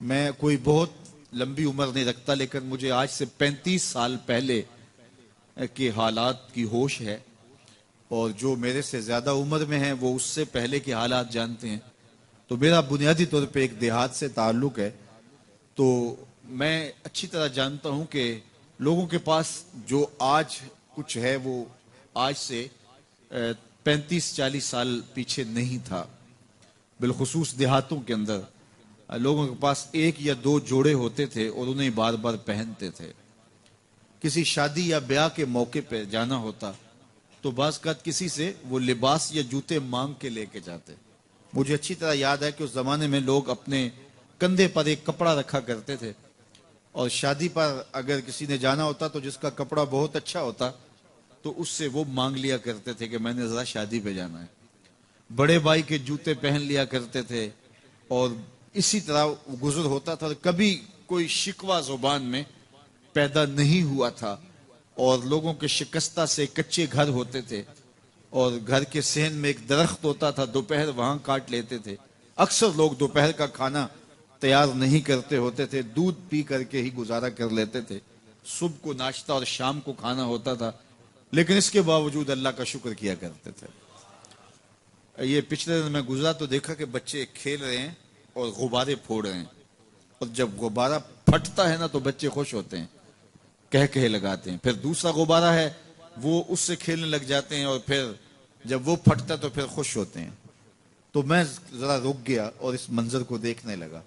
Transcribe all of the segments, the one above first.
میں کوئی بہت لمبی عمر نہیں رکھتا، لیکن مجھے آج سے 35 سال پہلے کے حالات کی ہوش ہے، اور جو میرے سے زیادہ عمر میں ہیں وہ اس سے پہلے کے حالات جانتے ہیں۔ تو میرا بنیادی طور پہ ایک دیہات سے تعلق ہے، تو میں اچھی طرح جانتا ہوں کہ لوگوں کے پاس جو آج کچھ ہے وہ آج سے 35-40 سال پیچھے نہیں تھا۔ بالخصوص دیہاتوں کے اندر لوگوں کے پاس ایک یا دو جوڑے ہوتے تھے اور انہیں بار بار پہنتے تھے۔ کسی شادی یا بیاہ کے موقع پہ جانا ہوتا تو بعض اوقات کسی سے وہ لباس یا جوتے مانگ کے لے کے جاتے۔ مجھے اچھی طرح یاد ہے کہ اس زمانے میں لوگ اپنے کندھے پر ایک کپڑا رکھا کرتے تھے، اور شادی پر اگر کسی نے جانا ہوتا تو جس کا کپڑا بہت اچھا ہوتا تو اس سے وہ مانگ لیا کرتے تھے کہ میں نے ذرا شادی پہ جانا ہے۔ بڑے بھائی کے جوتے پہن لیا کرتے تھے، اور اسی طرح گزر ہوتا تھا۔ کبھی کوئی شکوہ زبان میں پیدا نہیں ہوا تھا، اور لوگوں کے شکستہ سے کچے گھر ہوتے تھے، اور گھر کے صحن میں ایک درخت ہوتا تھا، دوپہر وہاں کاٹ لیتے تھے۔ اکثر لوگ دوپہر کا کھانا تیار نہیں کرتے ہوتے تھے، دودھ پی کر کے ہی گزارا کر لیتے تھے۔ صبح کو ناشتہ اور شام کو کھانا ہوتا تھا، لیکن اس کے باوجود اللہ کا شکر کیا کرتے تھے۔ یہ پچھلے دن میں گزرا تو دیکھا کہ بچے کھیل رہے ہیں اور غبارے پھوڑ رہے ہیں، اور جب غبارہ پھٹتا ہے نا تو بچے خوش ہوتے ہیں، کہہ لگاتے ہیں۔ پھر دوسرا غبارہ ہے، وہ اس سے کھیلنے لگ جاتے ہیں، اور پھر جب وہ پھٹتا تو پھر خوش ہوتے ہیں۔ تو میں ذرا رک گیا اور اس منظر کو دیکھنے لگا،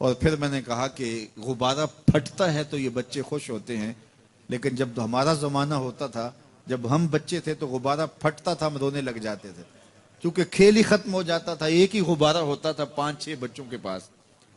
اور پھر میں نے کہا کہ غبارہ پھٹتا ہے تو یہ بچے خوش ہوتے ہیں، لیکن جب ہمارا زمانہ ہوتا تھا، جب ہم بچے تھے تو غبارہ پھٹتا تھا، ہم رونے لگ جاتے تھے، کیونکہ کھیل ہی ختم ہو جاتا تھا۔ ایک ہی غبارہ ہوتا تھا 5-6 بچوں کے پاس،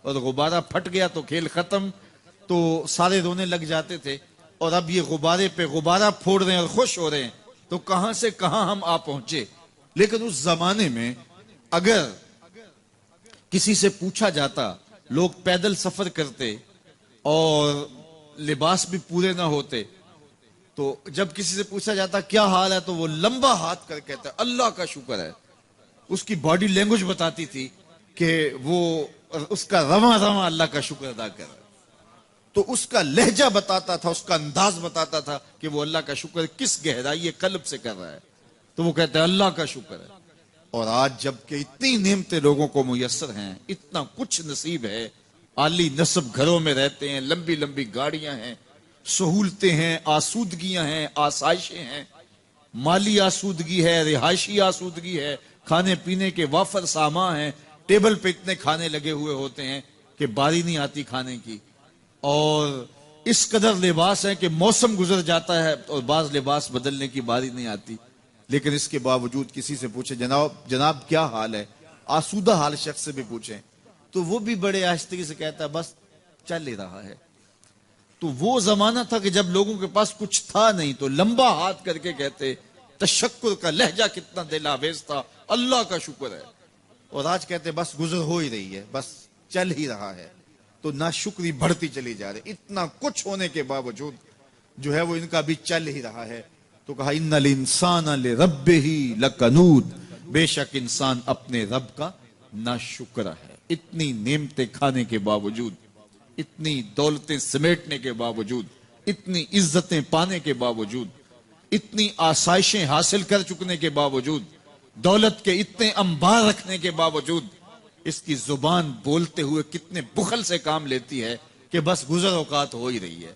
اور غبارہ پھٹ گیا تو کھیل ختم، تو سارے رونے لگ جاتے تھے۔ اور اب یہ غبارے پہ غبارہ پھوڑ رہے ہیں اور خوش ہو رہے ہیں، تو کہاں سے کہاں ہم آ پہنچے۔ لیکن اس زمانے میں اگر کسی سے پوچھا جاتا، لوگ پیدل سفر کرتے اور لباس بھی پورے نہ ہوتے، تو جب کسی سے پوچھا جاتا کیا حال ہے تو وہ لمبا ہاتھ کر کہتا اللہ کا شکر ہے۔ اس کی باڈی لینگویج بتاتی تھی کہ وہ اس کا رواں رواں اللہ کا شکر ادا کر رہا ہے۔ تو اس کا لہجہ بتاتا تھا، اس کا انداز بتاتا تھا کہ وہ اللہ کا شکر کس گہرائی قلب سے کر رہا ہے، تو وہ کہتا ہے اللہ کا شکر ہے۔ اور آج جب کہ اتنی نعمتیں لوگوں کو میسر ہیں، اتنا کچھ نصیب ہے، عالی نصب گھروں میں رہتے ہیں، لمبی لمبی گاڑیاں ہیں، سہولتیں ہیں، آسودگیاں ہیں، آسائشیں ہیں، مالی آسودگی ہے، رہائشی آسودگی ہے، کھانے پینے کے وافر سامان ہیں، ٹیبل پہ اتنے کھانے لگے ہوئے ہوتے ہیں کہ باری نہیں آتی کھانے کی، اور اس قدر لباس ہے کہ موسم گزر جاتا ہے اور بعض لباس بدلنے کی باری نہیں آتی۔ لیکن اس کے باوجود کسی سے پوچھے جناب کیا حال ہے، آسودہ حال شخص سے بھی پوچھیں تو وہ بھی بڑے آہستگی سے کہتا ہے بس چل ہی رہا ہے۔ تو وہ زمانہ تھا کہ جب لوگوں کے پاس کچھ تھا نہیں تو لمبا ہاتھ کر کے کہتے، تشکر کا لہجہ کتنا دل آویز تھا، اللہ کا شکر ہے۔ اور آج کہتے بس گزر ہو ہی رہی ہے، بس چل ہی رہا ہے۔ تو ناشکری بڑھتی چلی جا رہی، اتنا کچھ ہونے کے باوجود جو ہے وہ ان کا بھی چل ہی رہا ہے۔ تو کہا ان الانسان لربہ لکنود، بے شک انسان اپنے رب کا ناشکر ہے۔ اتنی نعمتیں کھانے کے باوجود، اتنی دولتیں سمیٹنے کے باوجود، اتنی عزتیں پانے کے باوجود، اتنی آسائشیں حاصل کر چکنے کے باوجود، دولت کے اتنے انبار رکھنے کے باوجود، اس کی زبان بولتے ہوئے کتنے بخل سے کام لیتی ہے کہ بس گزر اوقات ہو ہی رہی ہے۔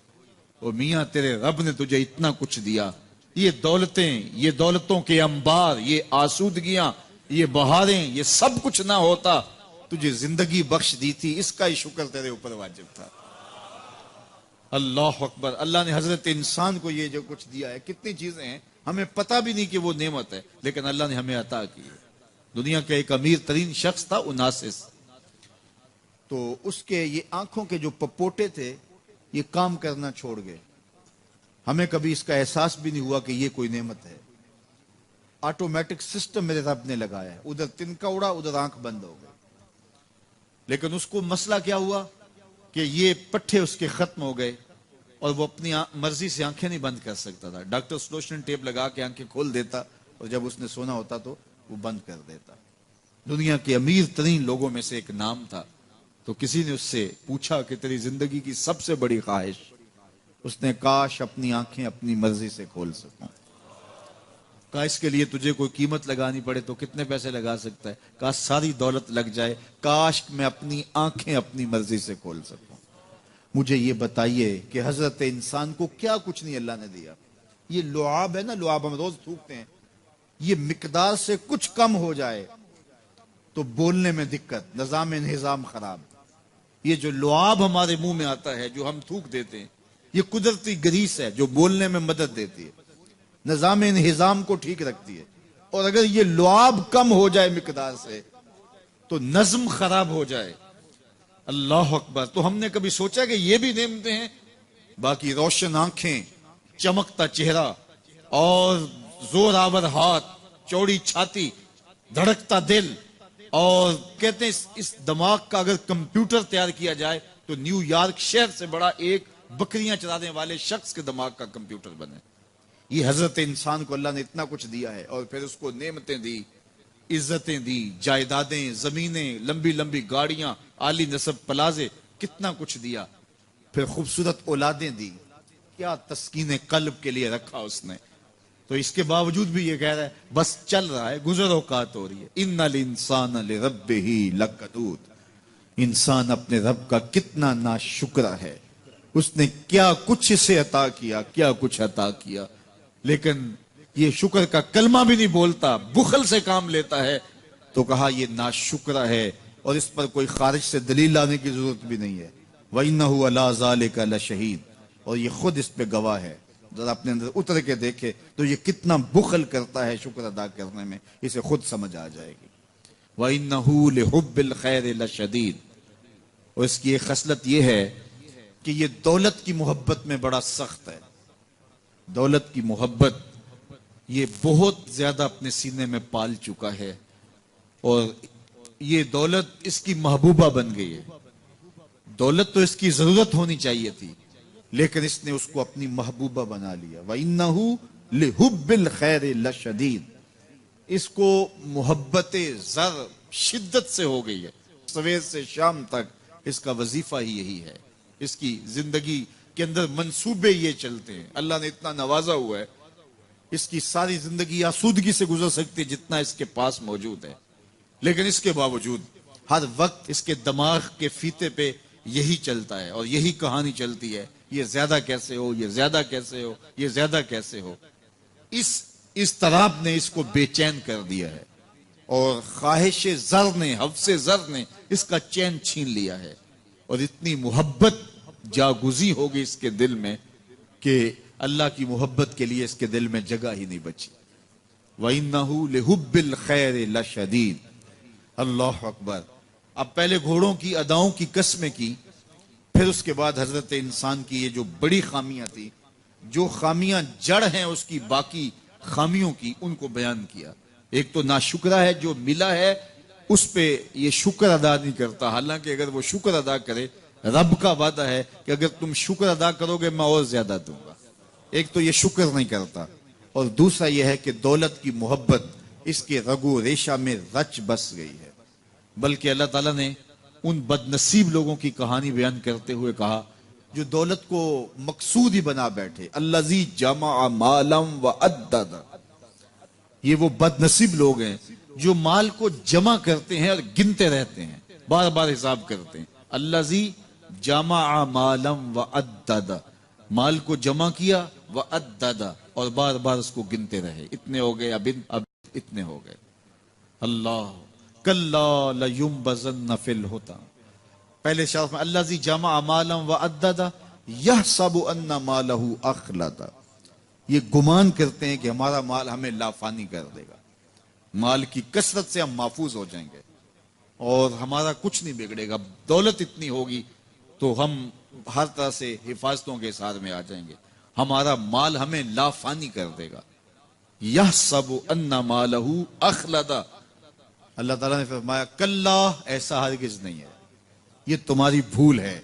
او میاں تیرے رب نے تجھے اتنا کچھ دیا، یہ دولتیں، یہ دولتوں کے انبار، یہ آسودگیاں، یہ بہاریں، یہ سب کچھ نہ ہوتا، تجھے زندگی بخش دی تھی، اس کا ہی شکر تیرے اوپر واجب تھا۔ اللہ اکبر۔ اللہ نے حضرت انسان کو یہ جو کچھ دیا ہے، کتنی چیزیں ہیں ہمیں پتہ بھی نہیں کہ وہ نعمت ہے، لیکن اللہ نے ہمیں عطا کی ہے۔ دنیا کا ایک امیر ترین شخص تھا اناسس، تو اس کے یہ آنکھوں کے جو پپوٹے تھے یہ کام کرنا چھوڑ گئے۔ ہمیں کبھی اس کا احساس بھی نہیں ہوا کہ یہ کوئی نعمت ہے۔ آٹومیٹک سسٹم میرے رب نے لگایا ہے، ادھر تنکا اڑا ادھر آنکھ بند ہو گئی، لیکن اس کو مسئلہ کیا ہوا کہ یہ پٹھے اس کے ختم ہو گئے، اور وہ اپنی مرضی سے آنکھیں نہیں بند کر سکتا تھا۔ ڈاکٹر سلوشن ٹیپ لگا کے آنکھیں کھول دیتا، اور جب اس نے سونا ہوتا تو وہ بند کر دیتا۔ دنیا کے امیر ترین لوگوں میں سے ایک نام تھا، تو کسی نے اس سے پوچھا کہ تیری زندگی کی سب سے بڑی خواہش؟ اس نے کاش اپنی آنکھیں اپنی مرضی سے کھول سکوں. کہا اس کے لیے تجھے کوئی قیمت لگانی پڑے تو کتنے پیسے لگا سکتا ہے؟ کہا ساری دولت لگ جائے، کاش میں اپنی آنکھیں اپنی مرضی سے کھول سکوں. مجھے یہ بتائیے کہ حضرت انسان کو کیا کچھ نہیں اللہ نے دیا. یہ لعاب ہے نا، لعاب ہم روز تھوکتے ہیں، یہ مقدار سے کچھ کم ہو جائے تو بولنے میں دقت، نظام خراب. یہ جو لعاب ہمارے منہ میں آتا ہے جو ہم تھوک دیتے ہیں، یہ قدرتی گریس ہے جو بولنے میں مدد دیتی ہے، نظام انہضام کو ٹھیک رکھتی ہے. اور اگر یہ لعاب کم ہو جائے مقدار سے تو نظم خراب ہو جائے. اللہ اکبر. تو ہم نے کبھی سوچا کہ یہ بھی نعمتیں ہیں؟ باقی روشن آنکھیں، چمکتا چہرہ اور زور آور ہاتھ، چوڑی چھاتی، دھڑکتا دل، اور کہتے ہیں اس دماغ کا اگر کمپیوٹر تیار کیا جائے تو نیو یارک شہر سے بڑا ایک بکریاں چرانے والے شخص کے دماغ کا کمپیوٹر بنے. یہ حضرت انسان کو اللہ نے اتنا کچھ دیا ہے، اور پھر اس کو نعمتیں دی، عزتیں دی، جائیدادیں، زمینیں، لمبی لمبی گاڑیاں، عالی نسب پلازے، کتنا کچھ دیا. پھر خوبصورت اولادیں دی، کیا تسکین قلب کے لیے رکھا اس نے. تو اس کے باوجود بھی یہ کہہ رہا ہے بس چل رہا ہے، گزر اوقات ہو رہی ہے. ان الانسان لربہ لکنود. انسان اپنے رب کا کتنا ناشکر ہے. اس نے کیا کچھ اسے عطا کیا، کیا کچھ عطا کیا، لیکن یہ شکر کا کلمہ بھی نہیں بولتا، بخل سے کام لیتا ہے. تو کہا یہ ناشکرہ ہے، اور اس پر کوئی خارج سے دلیل لانے کی ضرورت بھی نہیں ہے. وَإِنَّهُ عَلَىٰ ذَلِكَ لَشَهِيدٌ. اور یہ خود اس پہ گواہ ہے. ذرا اپنے اندر اتر کے دیکھے تو یہ کتنا بخل کرتا ہے شکر ادا کرنے میں، اسے خود سمجھ آ جائے گی. وَإِنَّهُ لِحُبِّ الْخَيْرِ لَشَدِيدٌ. اور اس کی ایک خصلت یہ ہے کہ یہ دولت کی محبت میں بڑا سخت ہے. دولت کی محبت یہ بہت زیادہ اپنے سینے میں پال چکا ہے، اور یہ دولت اس کی محبوبہ بن گئی ہے. دولت تو اس کی ضرورت ہونی چاہیے تھی، لیکن اس نے اس کو اپنی محبوبہ بنا لیا. وَإِنَّهُ لِحُبِّ الْخَيْرِ لَشَدِيدٌ. اس کو محبت زر شدت سے ہو گئی ہے. سویر سے شام تک اس کا وظیفہ ہی یہی ہے. اس کی زندگی کے اندر منصوبے یہ چلتے ہیں. اللہ نے اتنا نوازا ہوا ہے، اس کی ساری زندگی آسودگی سے گزر سکتی ہے جتنا اس کے پاس موجود ہے، لیکن اس کے باوجود ہر وقت اس کے دماغ کے فیتے پہ یہی چلتا ہے اور یہی کہانی چلتی ہے، یہ زیادہ کیسے ہو، یہ زیادہ کیسے ہو، یہ زیادہ کیسے ہو. اس اضطراب نے اس کو بے چین کر دیا ہے، اور خواہش زر نے، حفظ زر نے اس کا چین چھین لیا ہے. اور اتنی محبت جاگزی ہوگی اس کے دل میں کہ اللہ کی محبت کے لیے اس کے دل میں جگہ ہی نہیں بچی. وَإِنَّهُ لِحُبِّ الْخَيْرِ لَشَدِيدٌ. اللہ اکبر. اب پہلے گھوڑوں کی اداؤں کی قسمیں کی، پھر اس کے بعد حضرت انسان کی یہ جو بڑی خامیاں تھی، جو خامیاں جڑ ہیں اس کی باقی خامیوں کی، ان کو بیان کیا. ایک تو ناشکرہ ہے، جو ملا ہے اس پہ یہ شکر ادا نہیں کرتا، حالانکہ اگر وہ شکر ادا کرے، رب کا وعدہ ہے کہ اگر تم شکر ادا کرو گے میں اور زیادہ دوں گا. ایک تو یہ شکر نہیں کرتا، اور دوسرا یہ ہے کہ دولت کی محبت اس کے رگو ریشہ میں رچ بس گئی ہے. بلکہ اللہ تعالیٰ نے ان بد نصیب لوگوں کی کہانی بیان کرتے ہوئے کہا جو دولت کو مقصود ہی بنا بیٹھے. الذی جمع مالا وعدد. یہ وہ بد نصیب لوگ ہیں جو مال کو جمع کرتے ہیں اور گنتے رہتے ہیں، بار بار حساب کرتے ہیں. الذی جمع مالا وعدد. مال کو جمع کیا، وعدد، اور بار بار اس کو گنتے رہے. اتنے ہو گئے، اب اتنے ہو گئے. اللہ کلا لینبذن فی الحطام. پہلے شرف میں الذی جمع مالا وعدد یحسب ان مالہ اخلد. یہ گمان کرتے ہیں کہ ہمارا مال ہمیں لافانی کر دے گا، مال کی کثرت سے ہم محفوظ ہو جائیں گے اور ہمارا کچھ نہیں بگڑے گا. دولت اتنی ہوگی تو ہم ہر طرح سے حفاظتوں کے ساتھ میں آ جائیں گے، ہمارا مال ہمیں لافانی کر دے گا. یحسب ان مالہ اخلد. اللہ تعالیٰ نے فرمایا کلا، ایسا ہرگز نہیں ہے. یہ تمہاری بھول ہے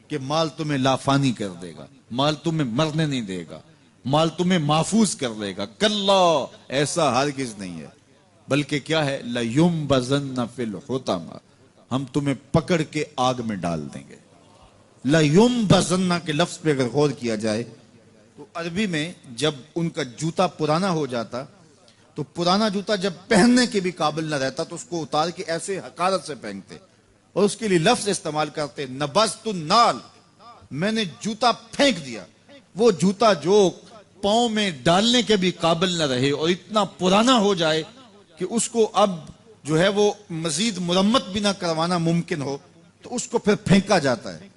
کہ مال تمہیں لافانی کر دے گا، مال تمہیں مرنے نہیں دے گا، مال تمہیں محفوظ کر لے گا. کلا، ایسا ہرگز نہیں ہے. بلکہ کیا ہے؟ لَيُنبَذَنَّ فِي الْحُطَمَةِ. ہم تمہیں پکڑ کے آگ میں ڈال دیں گے۔ لَيُنبَذَنَّ کے لفظ پہ اگر غور کیا جائے تو عربی میں جب ان کا جوتا پرانا ہو جاتا تو پرانا جوتا جب پہننے کے بھی قابل نہ رہتا تو اس کو اتار کے ایسے حقارت سے پھینکتے اور اس کے لیے لفظ استعمال کرتے نبذت النال، میں نے جوتا پھینک دیا۔ وہ جوتا جو پاؤں میں ڈالنے کے بھی قابل نہ رہے اور اتنا پرانا ہو جائے کہ اس کو اب جو ہے وہ مزید مرمت بھی نہ کروانا ممکن ہو تو اس کو پھر پھینکا جاتا ہے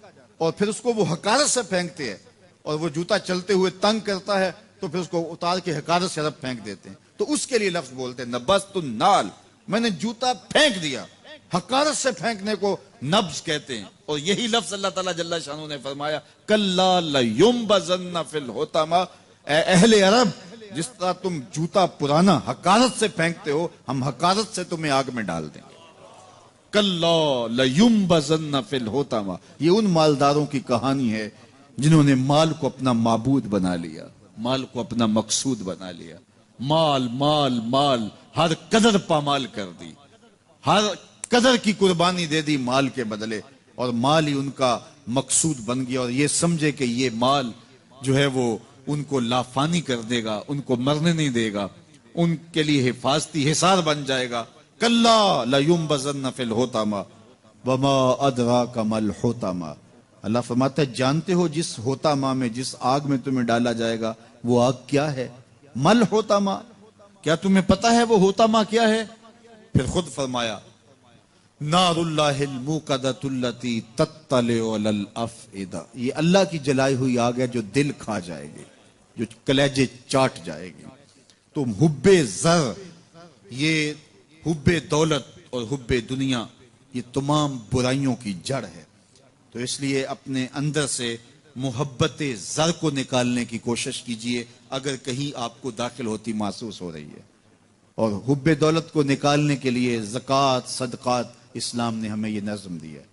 اور پھر اس کو وہ حقارت سے پھینکتے ہیں اور وہ جوتا چلتے ہوئے تنگ کرتا ہے تو پھر اس کو اتار کے حقارت سے رب پھینک دیتے ہیں، تو اس کے لیے لفظ بولتے ہیں نبذت النال، میں نے جوتا پھینک دیا۔ حقارت سے پھینکنے کو نبض کہتے ہیں، اور یہی لفظ اللہ تعالیٰ جل شانہ نے فرمایا کلا لیمبذن فی الحطمہ، اے اہل عرب جس طرح تم جوتا پرانا حقارت سے پھینکتے ہو ہم حقارت سے تمہیں آگ میں ڈال دیں گے۔ کلا لیمبذن فی الحطمہ، یہ ان مالداروں کی کہانی ہے جنہوں نے مال کو اپنا معبود بنا لیا، مال کو اپنا مقصود بنا لیا، مال مال مال، ہر قدر پامال کر دی، ہر قدر کی قربانی دے دی مال کے بدلے، اور مال ہی ان کا مقصود بن گیا، اور یہ سمجھے کہ یہ مال جو ہے وہ ان کو لافانی کر دے گا، ان کو مرنے نہیں دے گا، ان کے لیے حفاظتی حصار بن جائے گا۔ کلا لیمبذن فی الحطمہ وما ادراک ما الحطمہ، اللہ فرماتا ہے جانتے ہو جس حطمہ میں، جس آگ میں تمہیں ڈالا جائے گا وہ آگ کیا ہے؟ مل حطمہ، کیا تمہیں پتا ہے وہ حطمہ کیا ہے؟ پھر خود فرمایا نار اللہ الموقدۃ التی تطلع علی الافئدہ، یہ اللہ کی جلائی ہوئی آگ ہے جو دل کھا جائے گی، جو کلیجے چاٹ جائے گی۔ تو حب زر، یہ حب دولت اور حب دنیا، یہ تمام برائیوں کی جڑ ہے، تو اس لیے اپنے اندر سے محبت زر کو نکالنے کی کوشش کیجئے اگر کہیں آپ کو داخل ہوتی محسوس ہو رہی ہے، اور حب دولت کو نکالنے کے لیے زکوٰۃ صدقات اسلام نے ہمیں یہ نظم دیا ہے۔